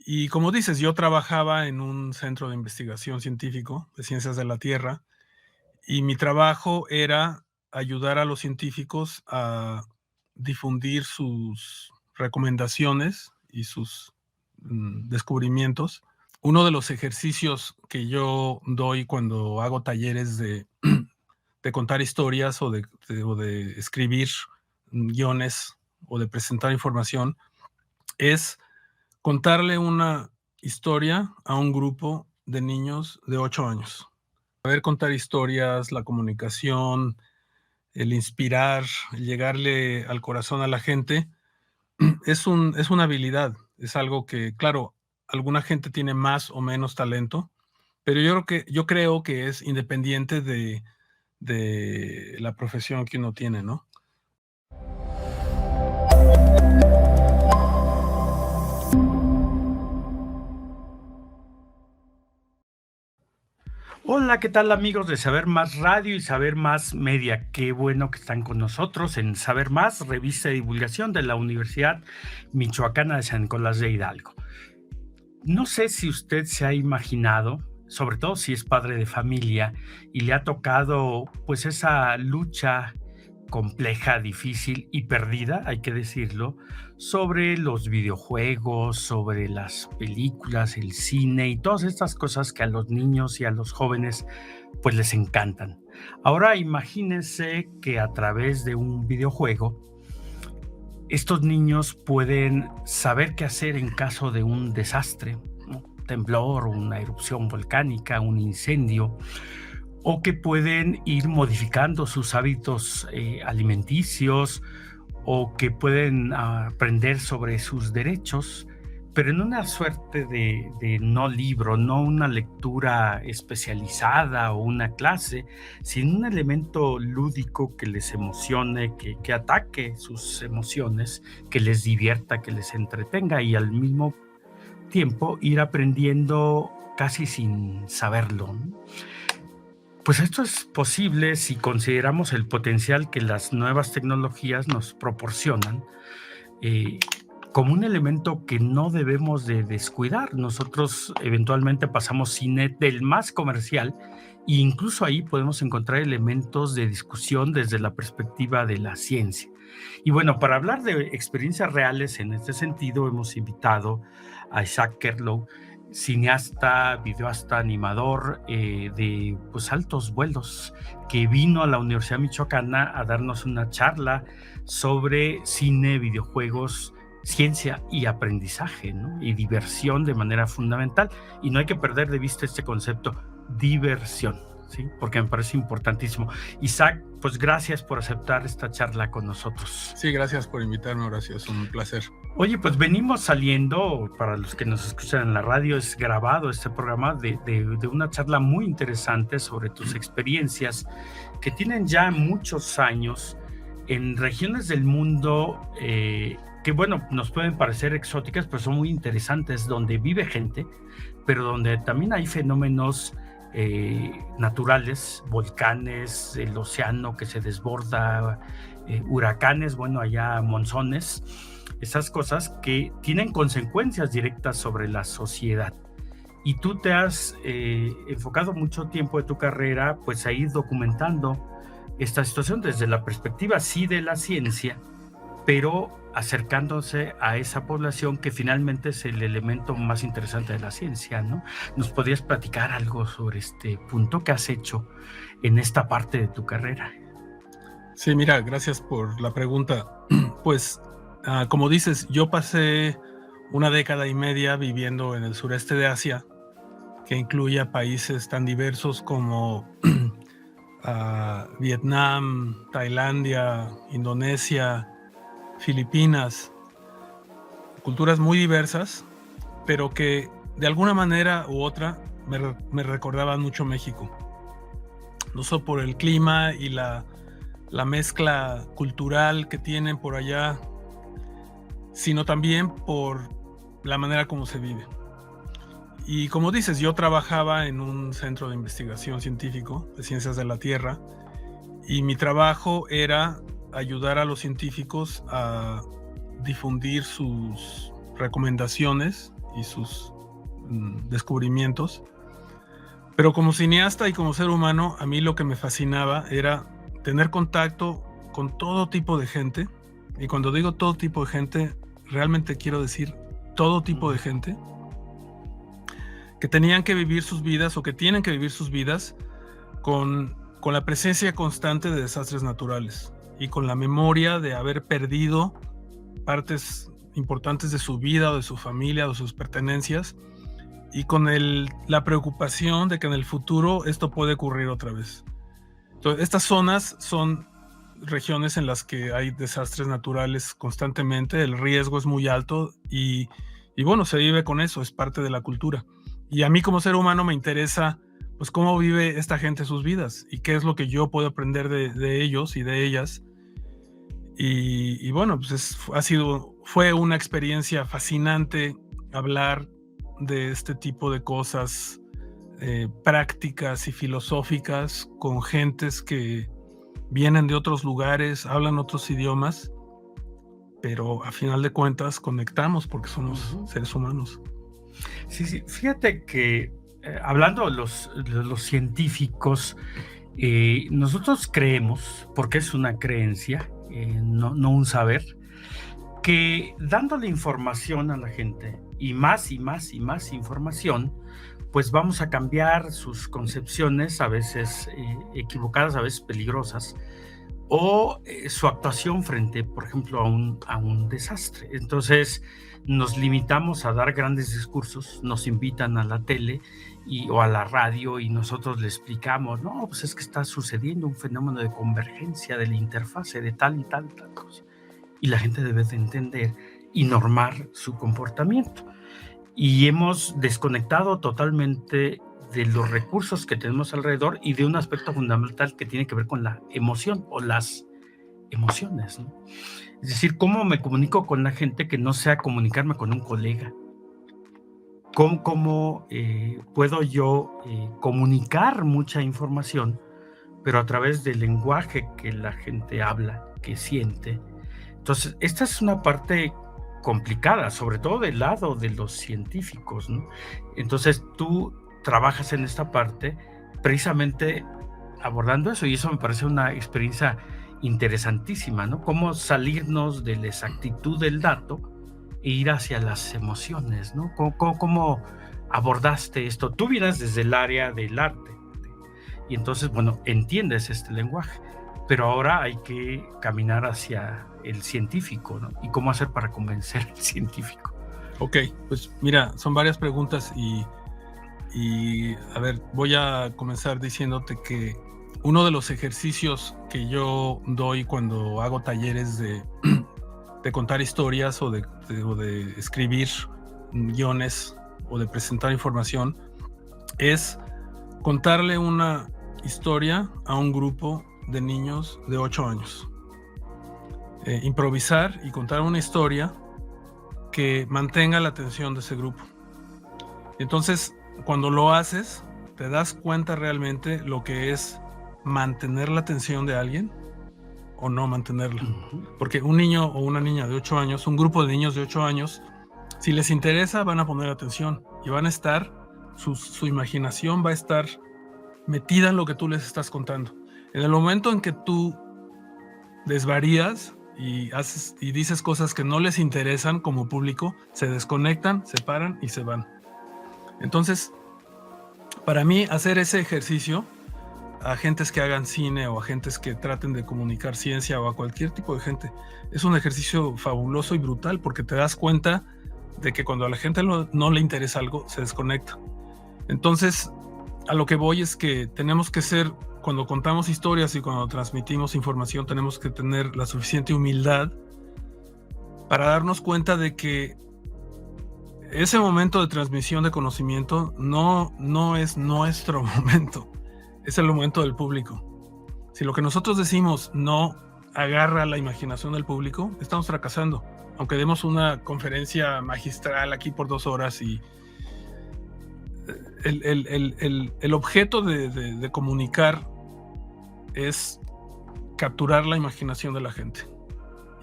Y como dices, yo trabajaba en un centro de investigación científico de ciencias de la Tierra y mi trabajo era ayudar a los científicos a difundir sus recomendaciones y sus descubrimientos. Uno de los ejercicios que yo doy cuando hago talleres de contar historias o de escribir guiones o de presentar información es contarle una historia a un grupo de niños de 8 años. Saber contar historias, la comunicación, el inspirar, el llegarle al corazón a la gente, es una habilidad, es algo que, claro, alguna gente tiene más o menos talento, pero yo creo que es independiente de la profesión que uno tiene, ¿no? Hola, ¿qué tal amigos de Saber Más Radio y Saber Más Media? Qué bueno que están con nosotros en Saber Más, revista de divulgación de la Universidad Michoacana de San Nicolás de Hidalgo. No sé si usted se ha imaginado, sobre todo si es padre de familia y le ha tocado pues esa lucha compleja, difícil y perdida, hay que decirlo, sobre los videojuegos, sobre las películas, el cine y todas estas cosas que a los niños y a los jóvenes pues les encantan. Ahora imagínense que a través de un videojuego estos niños pueden saber qué hacer en caso de un desastre, ¿no? Temblor, una erupción volcánica, un incendio, o que pueden ir modificando sus hábitos alimenticios, o que pueden aprender sobre sus derechos, pero en una suerte de no libro, no una lectura especializada o una clase, sino un elemento lúdico que les emocione, que ataque sus emociones, que les divierta, que les entretenga y al mismo tiempo ir aprendiendo casi sin saberlo, ¿no? Pues esto es posible si consideramos el potencial que las nuevas tecnologías nos proporcionan eh, como un elemento que no debemos de descuidar. Nosotros eventualmente pasamos cine del más comercial e incluso ahí podemos encontrar elementos de discusión desde la perspectiva de la ciencia. Y bueno, para hablar de experiencias reales en este sentido, hemos invitado a Isaac Kerlow, cineasta, videoasta, animador de pues, altos vuelos, que vino a la Universidad Michoacana a darnos una charla sobre cine, videojuegos, ciencia y aprendizaje, ¿no? Y diversión de manera fundamental. Y no hay que perder de vista este concepto, diversión, ¿sí? Porque me parece importantísimo. Isaac, pues gracias por aceptar esta charla con nosotros. Sí, gracias por invitarme, Horacio, es un placer. Oye, pues venimos saliendo, para los que nos escuchan en la radio, es grabado este programa de una charla muy interesante sobre tus experiencias que tienen ya muchos años en regiones del mundo que, bueno, nos pueden parecer exóticas, pero son muy interesantes, donde vive gente, pero donde también hay fenómenos naturales, volcanes, el océano que se desborda, huracanes, bueno, allá monzones, esas cosas que tienen consecuencias directas sobre la sociedad. Y tú te has enfocado mucho tiempo de tu carrera pues a ir documentando esta situación desde la perspectiva sí de la ciencia, pero acercándose a esa población que finalmente es el elemento más interesante de la ciencia, ¿no? ¿Nos podrías platicar algo sobre este punto que has hecho en esta parte de tu carrera? Sí, mira, gracias por la pregunta. Pues, como dices, yo pasé una década y media viviendo en el sureste de Asia, que incluye a países tan diversos como Vietnam, Tailandia, Indonesia, Filipinas, culturas muy diversas, pero que de alguna manera u otra me recordaban mucho México. No solo por el clima y la mezcla cultural que tienen por allá, sino también por la manera como se vive. Y como dices, yo trabajaba en un centro de investigación científico de ciencias de la Tierra y mi trabajo era ayudar a los científicos a difundir sus recomendaciones y sus descubrimientos. Pero como cineasta y como ser humano, a mí lo que me fascinaba era tener contacto con todo tipo de gente. Y cuando digo todo tipo de gente, realmente quiero decir todo tipo de gente que tenían que vivir sus vidas o que tienen que vivir sus vidas con la presencia constante de desastres naturales y con la memoria de haber perdido partes importantes de su vida o de su familia o de sus pertenencias, y con la preocupación de que en el futuro esto puede ocurrir otra vez. Entonces, estas zonas son regiones en las que hay desastres naturales constantemente, el riesgo es muy alto y bueno, se vive con eso, es parte de la cultura. Y a mí como ser humano me interesa pues cómo vive esta gente sus vidas y qué es lo que yo puedo aprender de ellos y de ellas. Y bueno, pues fue una experiencia fascinante hablar de este tipo de cosas prácticas y filosóficas con gentes que vienen de otros lugares, hablan otros idiomas, pero a final de cuentas conectamos porque somos seres humanos. Sí, fíjate que hablando de los científicos, nosotros creemos, porque es una creencia, no un saber, que dándole información a la gente y más información, pues vamos a cambiar sus concepciones, a veces equivocadas, a veces peligrosas, o su actuación frente, por ejemplo, a un desastre. Entonces nos limitamos a dar grandes discursos, nos invitan a la tele o a la radio y nosotros le explicamos, no, pues es que está sucediendo un fenómeno de convergencia de la interfase de tal y tal cosa. Y la gente debe de entender y normar su comportamiento. Y hemos desconectado totalmente de los recursos que tenemos alrededor y de un aspecto fundamental que tiene que ver con la emoción o las emociones, ¿no? Es decir, ¿cómo me comunico con la gente que no sea comunicarme con un colega? ¿Cómo puedo yo comunicar mucha información, pero a través del lenguaje que la gente habla, que siente? Entonces, esta es una parte complicada, sobre todo del lado de los científicos, ¿no? Entonces, tú trabajas en esta parte precisamente abordando eso, y eso me parece una experiencia interesantísima, ¿no? Cómo salirnos de la exactitud del dato e ir hacia las emociones, ¿no? ¿Cómo abordaste esto? Tú vienes desde el área del arte y entonces, bueno, entiendes este lenguaje, pero ahora hay que caminar hacia el científico, ¿no? ¿Y cómo hacer para convencer al científico? Ok, pues mira, son varias preguntas y a ver, voy a comenzar diciéndote que uno de los ejercicios que yo doy cuando hago talleres de contar historias o de escribir guiones o de presentar información es contarle una historia a un grupo de niños de 8 años. Improvisar y contar una historia que mantenga la atención de ese grupo. Entonces, cuando lo haces, te das cuenta realmente lo que es mantener la atención de alguien o no mantenerla. Porque un niño o una niña de 8 años, un grupo de niños de 8 años, si les interesa, van a poner atención y van a estar, su imaginación va a estar metida en lo que tú les estás contando. En el momento en que tú desvarías y dices cosas que no les interesan como público, se desconectan, se paran y se van. Entonces, para mí, hacer ese ejercicio a gentes que hagan cine o a gentes que traten de comunicar ciencia o a cualquier tipo de gente, es un ejercicio fabuloso y brutal porque te das cuenta de que cuando a la gente no le interesa algo, se desconecta. Entonces, a lo que voy es que tenemos que ser, cuando contamos historias y cuando transmitimos información, tenemos que tener la suficiente humildad para darnos cuenta de que ese momento de transmisión de conocimiento no es nuestro momento, es el momento del público. Si lo que nosotros decimos no agarra la imaginación del público, estamos fracasando. Aunque demos una conferencia magistral aquí por 2 horas y el objeto de comunicar es capturar la imaginación de la gente.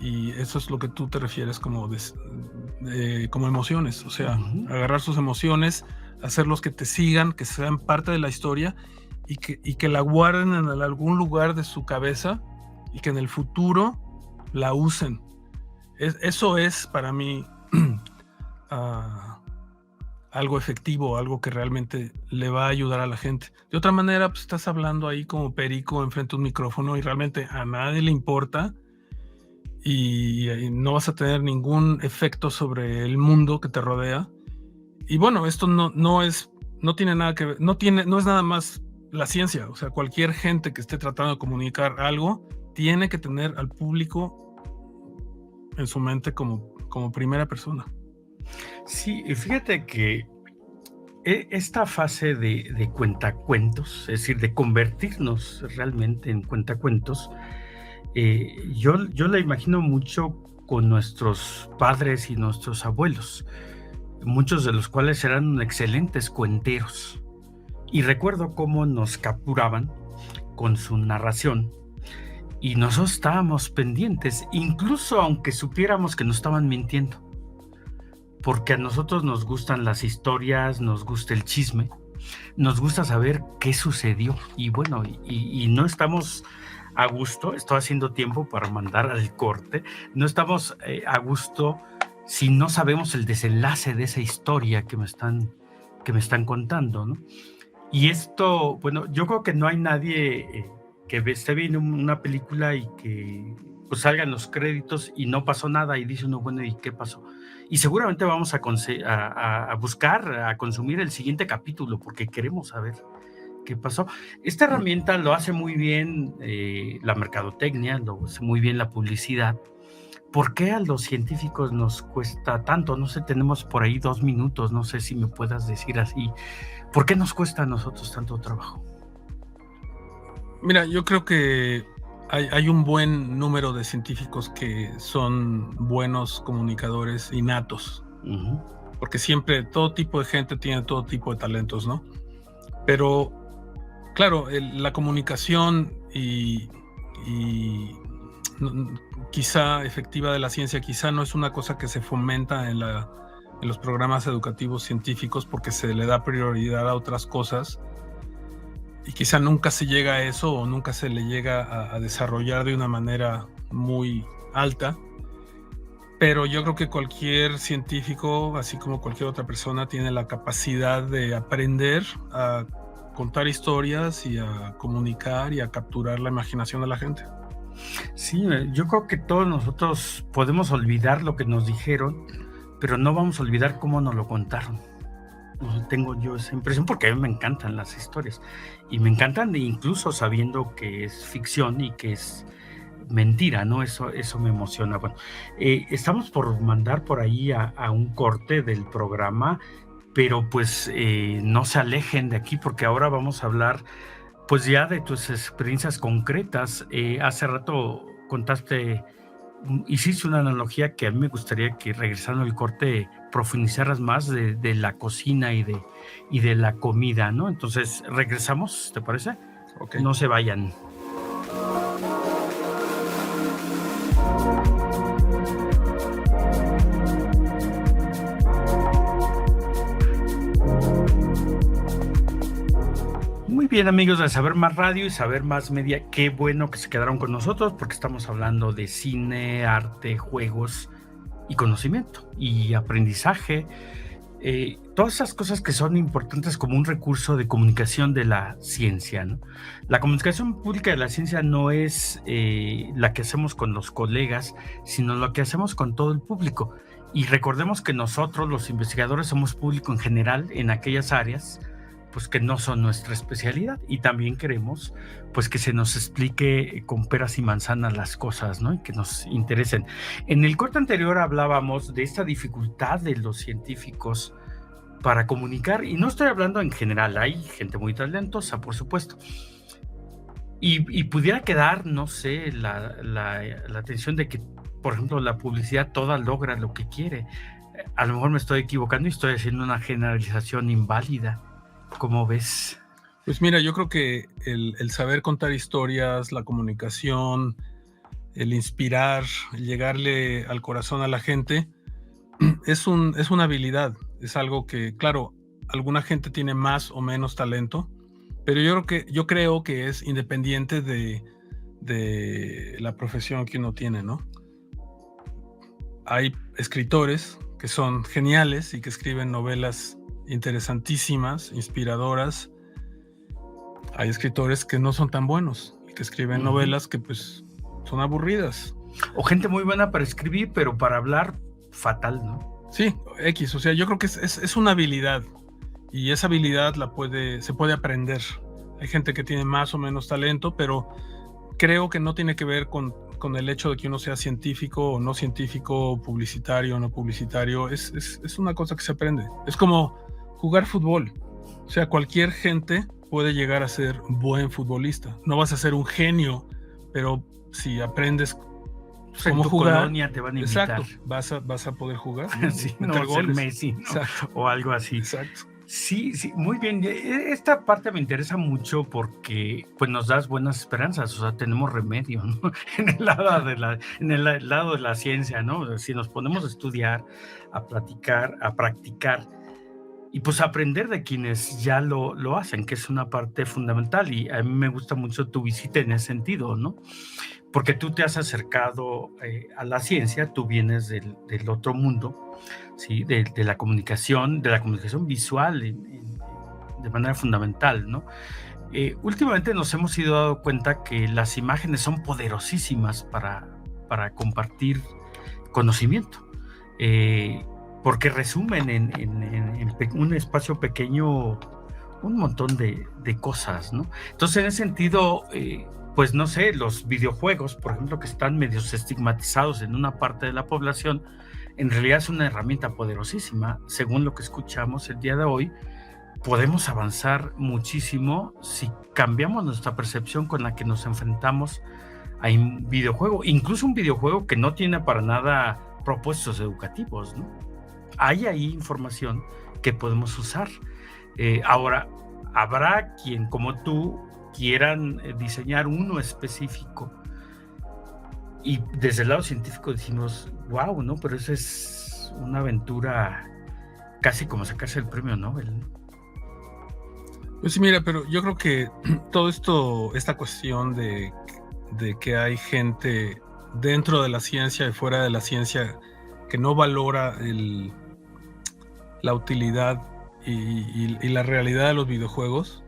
Y eso es lo que tú te refieres como como emociones, o sea, Ujú. agarrar sus emociones, hacerlos que te sigan, que sean parte de la historia y que la guarden en algún lugar de su cabeza y que en el futuro la usen. Eso es para mí ah, algo efectivo, algo que realmente le va a ayudar a la gente. De otra manera, pues estás hablando ahí como perico enfrente de un micrófono y realmente a nadie le importa y no vas a tener ningún efecto sobre el mundo que te rodea. Y bueno, esto no tiene nada que ver, no es nada más la ciencia. O sea, cualquier gente que esté tratando de comunicar algo tiene que tener al público en su mente como primera persona. Sí, y fíjate que esta fase de cuentacuentos, es decir, de convertirnos realmente en cuentacuentos, yo la imagino mucho con nuestros padres y nuestros abuelos, muchos de los cuales eran excelentes cuenteros. Y recuerdo cómo nos capturaban con su narración y nosotros estábamos pendientes, incluso aunque supiéramos que nos estaban mintiendo, porque a nosotros nos gustan las historias, nos gusta el chisme, nos gusta saber qué sucedió. Y bueno, y no estamos a gusto, estoy haciendo tiempo para mandar al corte, no estamos a gusto si no sabemos el desenlace de esa historia que me están contando, ¿no? Y esto, bueno, yo creo que no hay nadie que esté viendo una película y que pues salgan los créditos y no pasó nada y dice uno, bueno, ¿y qué pasó? Y seguramente vamos a buscar, a consumir el siguiente capítulo porque queremos saber qué pasó. Esta herramienta lo hace muy bien la mercadotecnia, lo hace muy bien la publicidad. ¿Por qué a los científicos nos cuesta tanto? No sé, tenemos por ahí 2 minutos, no sé si me puedas decir así. ¿Por qué nos cuesta a nosotros tanto trabajo? Mira, yo creo que hay un buen número de científicos que son buenos comunicadores innatos, Ujú. porque siempre todo tipo de gente tiene todo tipo de talentos, ¿no? Pero claro, la comunicación y quizá efectiva de la ciencia, quizá no es una cosa que se fomenta en los programas educativos científicos porque se le da prioridad a otras cosas y quizá nunca se llega a eso o nunca se le llega a desarrollar de una manera muy alta. Pero yo creo que cualquier científico, así como cualquier otra persona, tiene la capacidad de aprender a contar historias y a comunicar y a capturar la imaginación de la gente. Sí, yo creo que todos nosotros podemos olvidar lo que nos dijeron, pero no vamos a olvidar cómo nos lo contaron. Tengo yo esa impresión porque a mí me encantan las historias y me encantan incluso sabiendo que es ficción y que es mentira, ¿no? Eso me emociona. Bueno, estamos por mandar por ahí a un corte del programa, pero pues no se alejen de aquí porque ahora vamos a hablar pues ya de tus experiencias concretas. Hace rato contaste, hiciste una analogía que a mí me gustaría que regresando al corte profundizaras más de la cocina y de la comida, ¿no? Entonces, regresamos, ¿te parece? Ok. No se vayan. Muy bien, amigos de Saber Más Radio y Saber Más Media, qué bueno que se quedaron con nosotros porque estamos hablando de cine, arte, juegos y conocimiento y aprendizaje. Todas esas cosas que son importantes como un recurso de comunicación de la ciencia, ¿no? La comunicación pública de la ciencia no es la que hacemos con los colegas, sino lo que hacemos con todo el público. Y recordemos que nosotros, los investigadores, somos público en general en aquellas áreas pues que no son nuestra especialidad y también queremos pues que se nos explique con peras y manzanas las cosas, ¿no? Y que nos interesen. En el corte anterior hablábamos de esta dificultad de los científicos para comunicar, y no estoy hablando en general, hay gente muy talentosa, por supuesto, y pudiera quedar, no sé, la atención de que, por ejemplo, la publicidad toda logra lo que quiere. A lo mejor me estoy equivocando y estoy haciendo una generalización inválida. ¿Cómo ves? Pues mira, yo creo que el saber contar historias, la comunicación, el inspirar, el llegarle al corazón a la gente, es una habilidad, es algo que, claro, alguna gente tiene más o menos talento, pero yo creo que es independiente de la profesión que uno tiene, ¿no? Hay escritores que son geniales y que escriben novelas interesantísimas, inspiradoras. Hay escritores que no son tan buenos y que escriben novelas que pues son aburridas. O gente muy buena para escribir, pero para hablar, fatal, ¿no? Sí, X, o sea, yo creo que es una habilidad y esa habilidad se puede aprender. Hay gente que tiene más o menos talento, pero creo que no tiene que ver con el hecho de que uno sea científico o no científico, publicitario o no publicitario. Es una cosa que se aprende. Es como jugar fútbol. O sea, cualquier gente puede llegar a ser buen futbolista. No vas a ser un genio, pero si aprendes cómo jugar, colonia te van a invitar. Exacto, vas a poder jugar, ¿no? Sí, no va a ser Messi, ¿no? Exacto. O algo así. Exacto. Sí, muy bien. Esta parte me interesa mucho porque pues nos das buenas esperanzas, o sea, tenemos remedio, ¿no? En el lado de la ciencia, ¿no? Si nos ponemos a estudiar, a platicar, a practicar y pues aprender de quienes ya lo hacen, que es una parte fundamental, y a mí me gusta mucho tu visita en ese sentido, ¿no? Porque tú te has acercado a la ciencia, tú vienes del otro mundo, ¿sí? De la comunicación visual de manera fundamental, ¿no? Últimamente nos hemos ido dando cuenta que las imágenes son poderosísimas para compartir conocimiento, porque resumen en un espacio pequeño un montón de cosas, ¿no? Entonces, en ese sentido, pues no sé, los videojuegos, por ejemplo, que están medios estigmatizados en una parte de la población, en realidad es una herramienta poderosísima. Según lo que escuchamos el día de hoy, podemos avanzar muchísimo si cambiamos nuestra percepción con la que nos enfrentamos a un videojuego, incluso un videojuego que no tiene para nada propósitos educativos, ¿no? Hay ahí información que podemos usar. Ahora, habrá quien como tú quieran diseñar uno específico y desde el lado científico decimos, wow, ¿no? Pero eso es una aventura casi como sacarse el premio Nobel, ¿no? Pues sí, mira, pero yo creo que todo esta cuestión de que hay gente dentro de la ciencia y fuera de la ciencia que no valora la utilidad y la realidad de los videojuegos,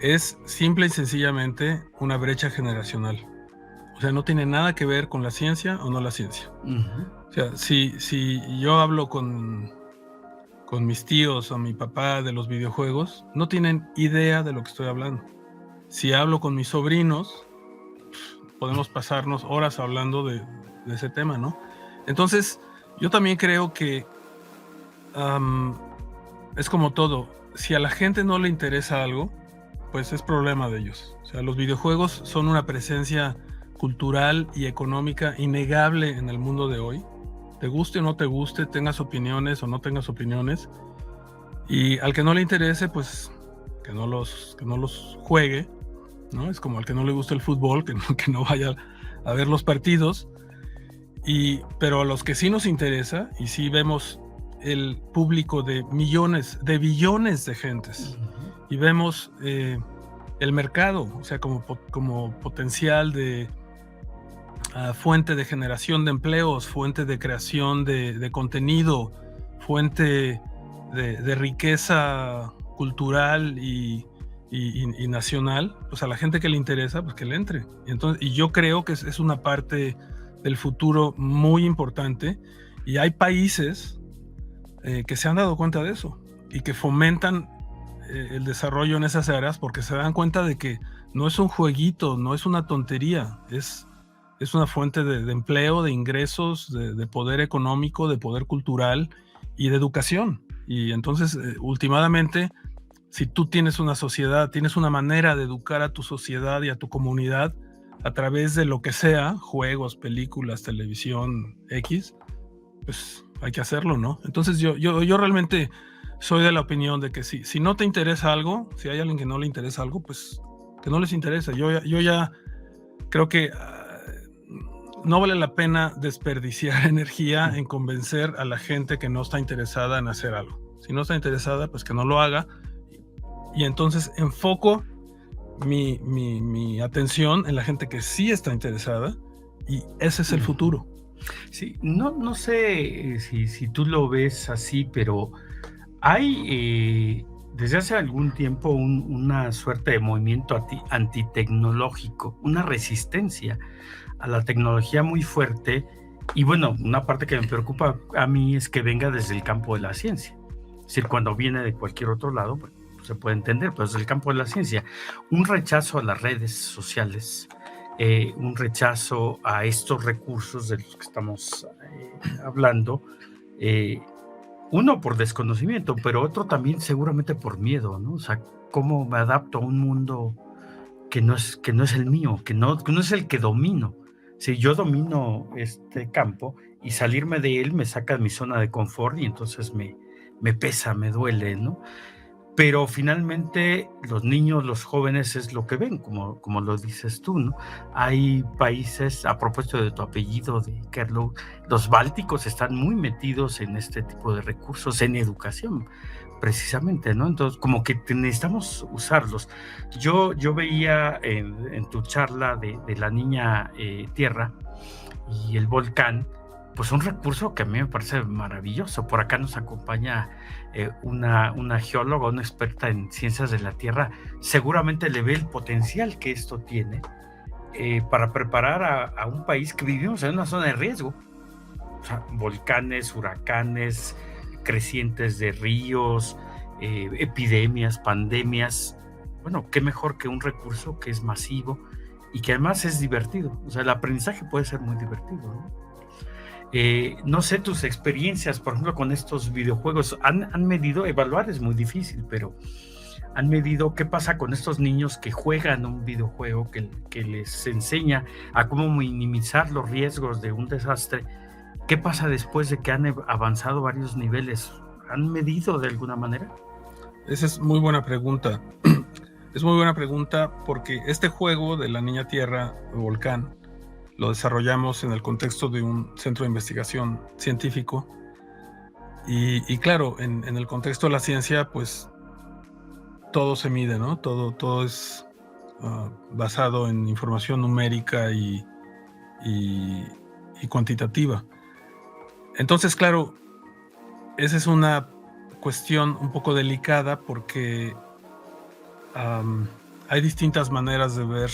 es simple y sencillamente una brecha generacional. O sea, no tiene nada que ver con la ciencia o no la ciencia. O sea, si yo hablo con mis tíos o mi papá de los videojuegos, no tienen idea de lo que estoy hablando. Si hablo con mis sobrinos, podemos pasarnos horas hablando de ese tema, ¿no? Entonces, yo también creo que es como todo. Si a la gente no le interesa algo, pues es problema de ellos. O sea, los videojuegos son una presencia cultural y económica innegable en el mundo de hoy. Te guste o no te guste, tengas opiniones o no tengas opiniones. Y al que no le interese, pues que no los juegue, ¿no? Es como al que no le gusta el fútbol, que no vaya a ver los partidos. Pero a los que sí nos interesa, y sí vemos el público de millones, de billones de gentes, y vemos el mercado, o sea, como potencial de fuente de generación de empleos, fuente de creación de contenido, fuente de riqueza cultural y nacional, pues a la gente que le interesa, pues que le entre. Y yo creo que es una parte del futuro muy importante, y hay países que se han dado cuenta de eso y que fomentan el desarrollo en esas áreas porque se dan cuenta de que no es un jueguito, no es una tontería, es una fuente de empleo, de ingresos, de poder económico, de poder cultural y de educación. Y entonces, últimamente, si tú tienes una sociedad, tienes una manera de educar a tu sociedad y a tu comunidad a través de lo que sea, juegos, películas, televisión, X, pues hay que hacerlo, ¿no? Entonces yo realmente soy de la opinión de que si no te interesa algo, si hay alguien que no le interesa algo, pues que no les interesa. Yo ya creo que no vale la pena desperdiciar energía en convencer a la gente que no está interesada en hacer algo. Si no está interesada, pues que no lo haga. Y entonces enfoco mi atención en la gente que sí está interesada, y ese es el futuro. Sí, no sé si tú lo ves así, pero hay desde hace algún tiempo una suerte de movimiento antitecnológico, una resistencia a la tecnología muy fuerte. Y bueno, una parte que me preocupa a mí es que venga desde el campo de la ciencia. Es decir, cuando viene de cualquier otro lado, pues, se puede entender, pero desde el campo de la ciencia. Un rechazo a las redes sociales, un rechazo a estos recursos de los que estamos hablando, uno por desconocimiento, pero otro también seguramente por miedo, ¿no? O sea, ¿cómo me adapto a un mundo que no es el mío, que no es el que domino? Si yo domino este campo y salirme de él me saca de mi zona de confort y entonces me pesa, me duele, ¿no? Pero finalmente los niños, los jóvenes es lo que ven, como lo dices tú, ¿no? Hay países, a propósito de tu apellido, de Kerlow, los bálticos están muy metidos en este tipo de recursos, en educación, precisamente, ¿no? Entonces, como que necesitamos usarlos. Yo veía en tu charla de la niña tierra y el volcán, pues un recurso que a mí me parece maravilloso. Por acá nos acompaña una geóloga, una experta en ciencias de la Tierra. Seguramente le ve el potencial que esto tiene para preparar a un país que vivimos en una zona de riesgo. O sea, volcanes, huracanes, crecientes de ríos, epidemias, pandemias. Bueno, qué mejor que un recurso que es masivo y que además es divertido. O sea, el aprendizaje puede ser muy divertido, ¿no? No sé tus experiencias, por ejemplo, con estos videojuegos. ¿Han medido? Evaluar es muy difícil, pero ¿han medido qué pasa con estos niños que juegan un videojuego que les enseña a cómo minimizar los riesgos de un desastre? ¿Qué pasa después de que han avanzado varios niveles? ¿Han medido de alguna manera? Esa es muy buena pregunta. Es muy buena pregunta porque este juego de la Niña Tierra, Volcán, lo desarrollamos en el contexto de un centro de investigación científico. Y claro, en el contexto de la ciencia, pues todo se mide, ¿no? Todo es basado en información numérica y cuantitativa. Entonces, claro, esa es una cuestión un poco delicada porque hay distintas maneras de ver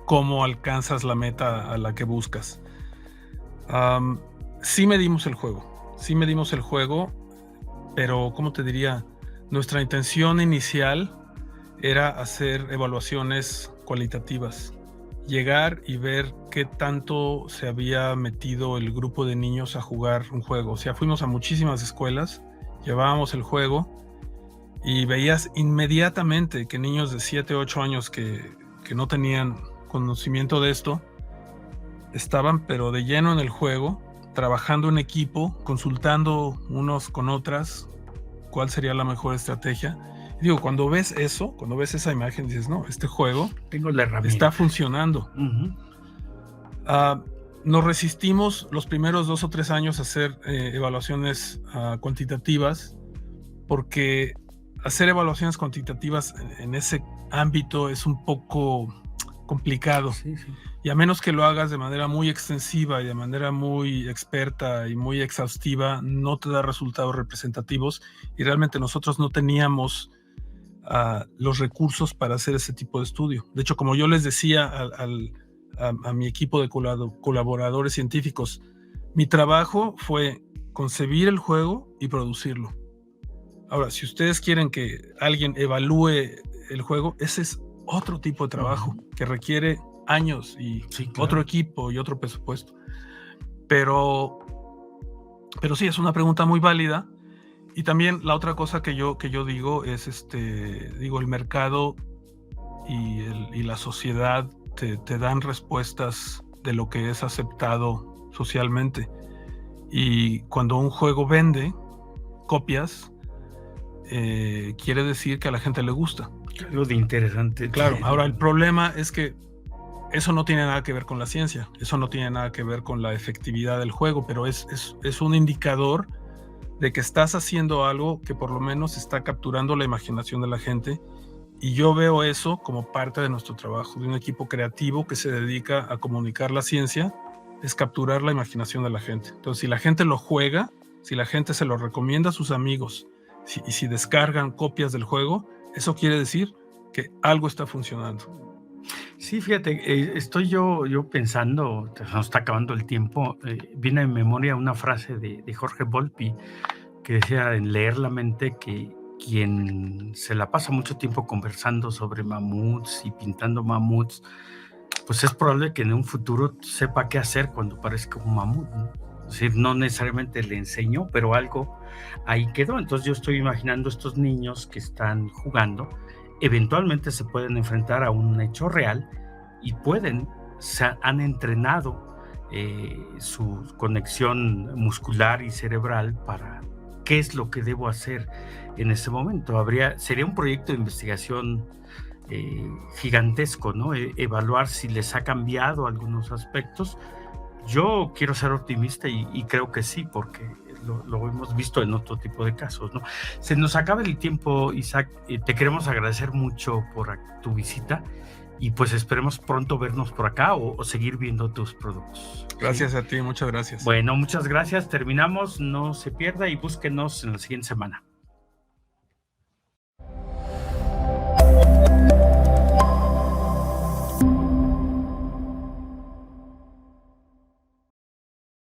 cómo alcanzas la meta a la que buscas. Sí medimos el juego, pero ¿cómo te diría? Nuestra intención inicial era hacer evaluaciones cualitativas, llegar y ver qué tanto se había metido el grupo de niños a jugar un juego. O sea, fuimos a muchísimas escuelas, llevábamos el juego y veías inmediatamente que niños de 7, 8 años que no tenían conocimiento de esto estaban pero de lleno en el juego, trabajando en equipo, consultando unos con otras cuál sería la mejor estrategia. Y digo, cuando ves eso, cuando ves esa imagen, dices, no, este juego está funcionando. Nos resistimos los primeros 2 o 3 años a hacer evaluaciones cuantitativas, porque hacer evaluaciones cuantitativas en ese ámbito es un poco complicado. Sí. Y a menos que lo hagas de manera muy extensiva y de manera muy experta y muy exhaustiva, no te da resultados representativos, y realmente nosotros no teníamos los recursos para hacer ese tipo de estudio. De hecho, como yo les decía a mi equipo de colaboradores científicos, mi trabajo fue concebir el juego y producirlo. Ahora, si ustedes quieren que alguien evalúe el juego, ese es otro tipo de trabajo que requiere años y otro equipo y otro presupuesto. Pero sí, es una pregunta muy válida. Y también la otra cosa que yo digo es, el mercado y la sociedad te dan respuestas de lo que es aceptado socialmente. Y cuando un juego vende copias, quiere decir que a la gente le gusta. Algo de interesante. Claro, ahora el problema es que eso no tiene nada que ver con la ciencia, eso no tiene nada que ver con la efectividad del juego, pero es un indicador de que estás haciendo algo que por lo menos está capturando la imaginación de la gente, y yo veo eso como parte de nuestro trabajo, de un equipo creativo que se dedica a comunicar la ciencia, es capturar la imaginación de la gente. Entonces, si la gente lo juega, si la gente se lo recomienda a sus amigos, y si descargan copias del juego, eso quiere decir que algo está funcionando. Sí, fíjate, estoy yo pensando, se nos está acabando el tiempo, viene en memoria una frase de Jorge Volpi que decía en Leer la mente que quien se la pasa mucho tiempo conversando sobre mamuts y pintando mamuts, pues es probable que en un futuro sepa qué hacer cuando parezca un mamut, ¿no? Es decir, no necesariamente le enseñó, pero algo ahí quedó. Entonces yo estoy imaginando estos niños que están jugando, eventualmente se pueden enfrentar a un hecho real y han entrenado su conexión muscular y cerebral para qué es lo que debo hacer en ese momento. Sería un proyecto de investigación gigantesco, ¿no? Evaluar si les ha cambiado algunos aspectos. Yo quiero ser optimista y creo que sí, porque lo hemos visto en otro tipo de casos, ¿no? Se nos acaba el tiempo, Isaac. Te queremos agradecer mucho por tu visita y pues esperemos pronto vernos por acá o seguir viendo tus productos. Gracias a ti, muchas gracias. Bueno, muchas gracias. Terminamos, no se pierda y búsquenos en la siguiente semana.